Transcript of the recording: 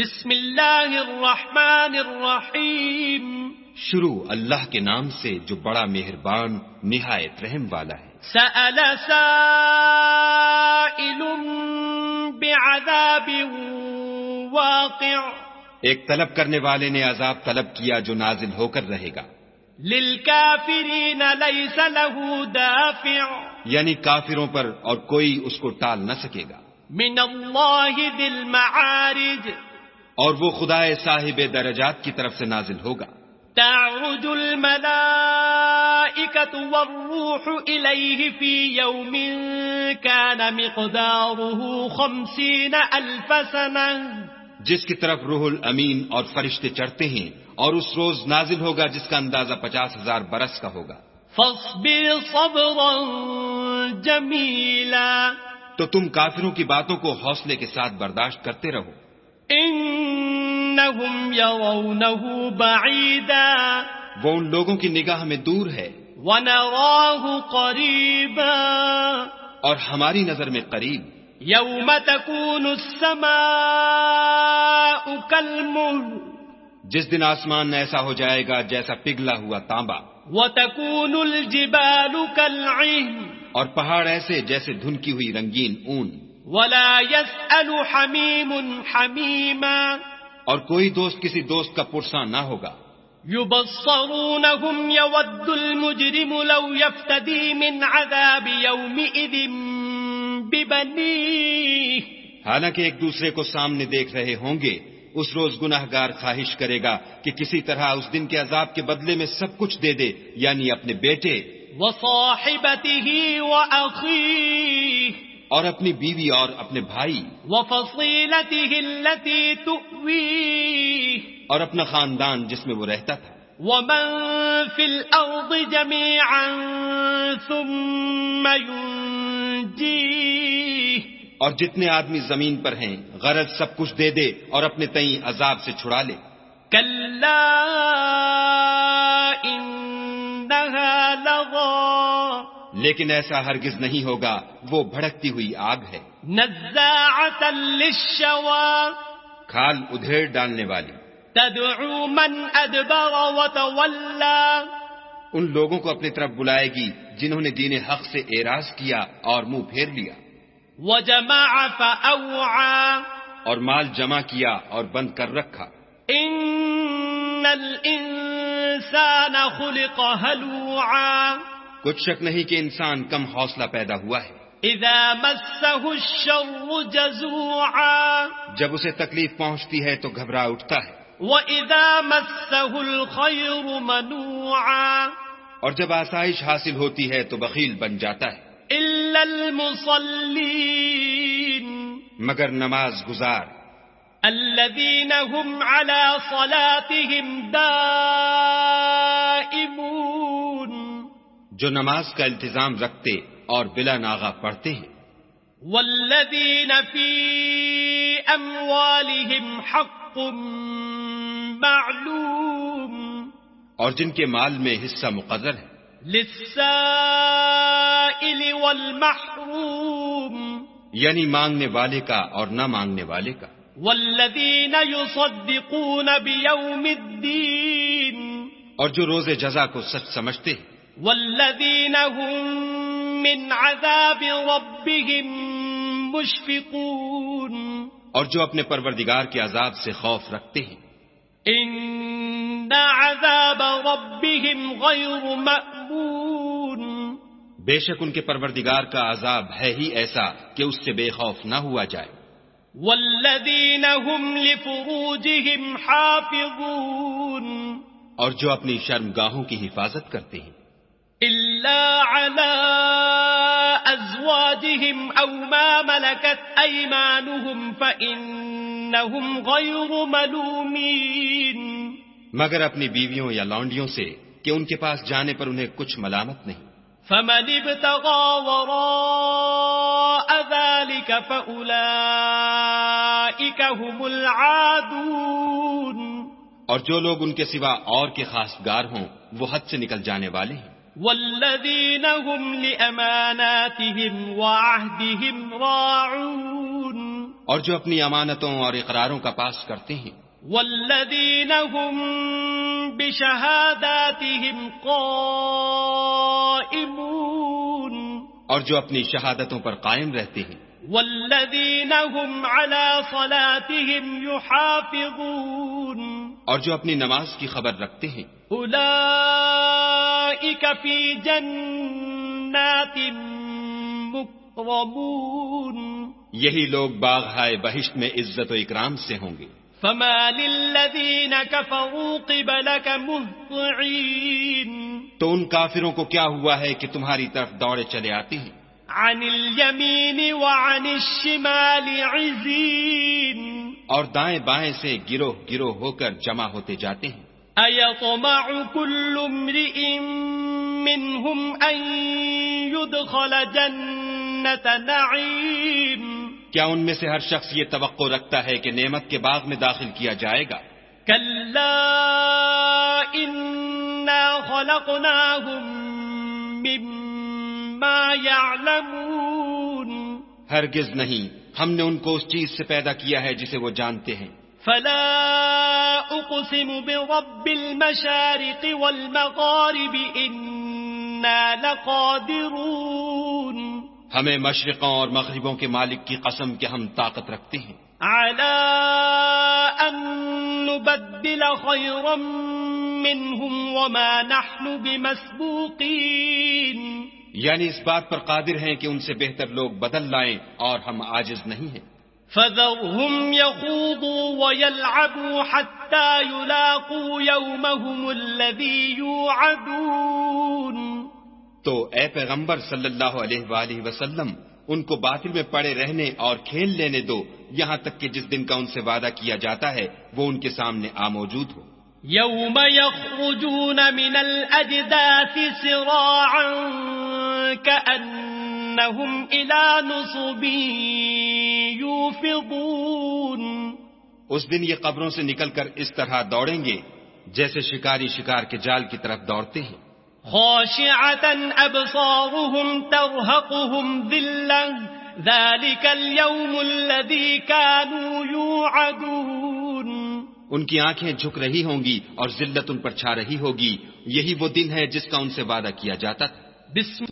بسم اللہ الرحمن الرحیم. شروع اللہ کے نام سے جو بڑا مہربان نہایت رحم والا ہے. سأل سائل بعذاب واقع. ایک طلب کرنے والے نے عذاب طلب کیا جو نازل ہو کر رہے گا. للکافرین لیس له دافع. یعنی کافروں پر اور کوئی اس کو ٹال نہ سکے گا. من اللہ ذی المعارج. اور وہ خدا صاحب درجات کی طرف سے نازل ہوگا. تعرج الملائکۃ والروح الیہ فی یوم کان مقدارہ 50,000 سنہ. جس کی طرف روح الامین اور فرشتے چڑھتے ہیں اور اس روز نازل ہوگا جس کا اندازہ 50,000 برس کا ہوگا. فاصبر صبرا جمیلا. تو تم کافروں کی باتوں کو حوصلے کے ساتھ برداشت کرتے رہو. انہم یرونہ بعیدا. وہ ان لوگوں کی نگاہ میں دور ہے. ونراہ قریبا. اور ہماری نظر میں قریب. یوم تکون السماء کالمہل. جس دن آسمان ایسا ہو جائے گا جیسا پگھلا ہوا تانبا. وتکون الجبال کالعہن. اور پہاڑ ایسے جیسے دھنکی ہوئی رنگین اون. ولا يسأل حمیم حمیما. اور کوئی دوست کسی دوست کا پرساں نہ ہوگا. یبصرونہم یود المجرم لو یفتدی من عذاب یومئذ ببنیہ. حالانکہ ایک دوسرے کو سامنے دیکھ رہے ہوں گے اس روز گناہگار خواہش کرے گا کہ کسی طرح اس دن کے عذاب کے بدلے میں سب کچھ دے دے، یعنی اپنے بیٹے وصاحبتہ واخیہ. اور اپنی بیوی اور اپنے بھائی. وفصیلتہ التی تؤویہ. اور اپنا خاندان جس میں وہ رہتا تھا. ومن فی الارض جميعا ثم ینجیہ. اور جتنے آدمی زمین پر ہیں غرض سب کچھ دے دے اور اپنے تئیں عذاب سے چھڑا لے. کلا انہا لظی. لیکن ایسا ہرگز نہیں ہوگا، وہ بھڑکتی ہوئی آگ ہے. نزاعۃ للشوی. کھال ادھیڑ ڈالنے والی. تدعو من ادبر وتولی. ان لوگوں کو اپنی طرف بلائے گی جنہوں نے دین حق سے اعراض کیا اور منہ پھیر لیا. وجمع فأوعى. اور مال جمع کیا اور بند کر رکھا. ان الانسان خلق ہلوعا. کچھ شک نہیں کہ انسان کم حوصلہ پیدا ہوا ہے. اذا مسه الشر جزوعا. جب اسے تکلیف پہنچتی ہے تو گھبرا اٹھتا ہے. واذا مسه الخير منوعا. اور جب آسائش حاصل ہوتی ہے تو بخیل بن جاتا ہے. الا المصلين. مگر نماز گزار. الذين هم على صلاتهم دائمون. جو نماز کا التزام رکھتے اور بلا ناغہ پڑھتے ہیں. والذین فی اموالہم حق معلوم. اور جن کے مال میں حصہ مقرر ہے. للسائل والمحروم. یعنی مانگنے والے کا اور نہ مانگنے والے کا. والذین یصدقون بیوم الدین. اور جو روز جزا کو سچ سمجھتے ہیں. والذین هم من عذاب ربهم مشفقون. اور جو اپنے پروردگار کے عذاب سے خوف رکھتے ہیں. ان عذاب ربهم غیر مأمون. بے شک ان کے پروردگار کا عذاب ہے ہی ایسا کہ اس سے بے خوف نہ ہوا جائے. والذین هم لفروجهم حافظون. اور جو اپنی شرمگاہوں کی حفاظت کرتے ہیں. الا على ازواجهم او ما ملكت ايمانهم فانهم غير ملومين. مگر اپنی بیویوں یا لونڈیوں سے کہ ان کے پاس جانے پر انہیں کچھ ملامت نہیں. فمن ابتغى وراء ذلك فاولئك هم العادون. اور جو لوگ ان کے سوا اور کے خاصگار ہوں وہ حد سے نکل جانے والے ہیں. والذین هم لأماناتهم وعهدهم راعون. اور جو اپنی امانتوں اور اقراروں کا پاس کرتے ہیں، والذین هم بشہاداتهم قائمون، اور جو اپنی شہادتوں پر قائم رہتے ہیں، والذین هم علی صلاتهم یحافظون، اور جو اپنی نماز کی خبر رکھتے ہیں، اولئک فی جنات مکرمون، یہی لوگ باغ بہشت میں عزت و اکرام سے ہوں گے۔ فما للذین کفروا قبلک مہطعین، تو ان کافروں کو کیا ہوا ہے کہ تمہاری طرف دوڑے چلے آتے ہیں، عن الیمین وعن الشمال عزین، اور دائیں بائیں سے گروہ گروہ ہو کر جمع ہوتے جاتے ہیں۔ ایطمع کل امرئ منہم ان يدخل جنت نعیم، کیا ان میں سے ہر شخص یہ توقع رکھتا ہے کہ نعمت کے باغ میں داخل کیا جائے گا؟ کلا انا خلقناہم مما یعلمون، ہرگز نہیں، ہم نے ان کو اس چیز سے پیدا کیا ہے جسے وہ جانتے ہیں۔ فلا اقسم برب المشارق والمغارب انا لقادرون، ہمیں مشرقوں اور مغربوں کے مالک کی قسم کہ ہم طاقت رکھتے ہیں، على ان نبدل خيرا منهم وما نحن بمسبوقين، یعنی اس بات پر قادر ہیں کہ ان سے بہتر لوگ بدل لائیں اور ہم عاجز نہیں ہیں۔ فذرهم يخوضوا ويلعبوا حتى يلاقوا يومهم الذي يوعدون، تو اے پیغمبر صلی اللہ علیہ وآلہ وسلم ان کو باطل میں پڑے رہنے اور کھیل لینے دو یہاں تک کہ جس دن کا ان سے وعدہ کیا جاتا ہے وہ ان کے سامنے موجود ہو۔ يوم يخرجون من الأجداث سراعا كأنهم إلى نصب يوفضون، اس دن یہ قبروں سے نکل کر اس طرح دوڑیں گے جیسے شکاری شکار کے جال کی طرف دوڑتے ہیں۔ خاشعة أبصارهم ترهقهم ذلة ذلك اليوم الذي كانوا يوعدون، ان کی آنکھیں جھک رہی ہوں گی اور ذلت ان پر چھا رہی ہوگی، یہی وہ دن ہے جس کا ان سے وعدہ کیا جاتا تھا۔ بسم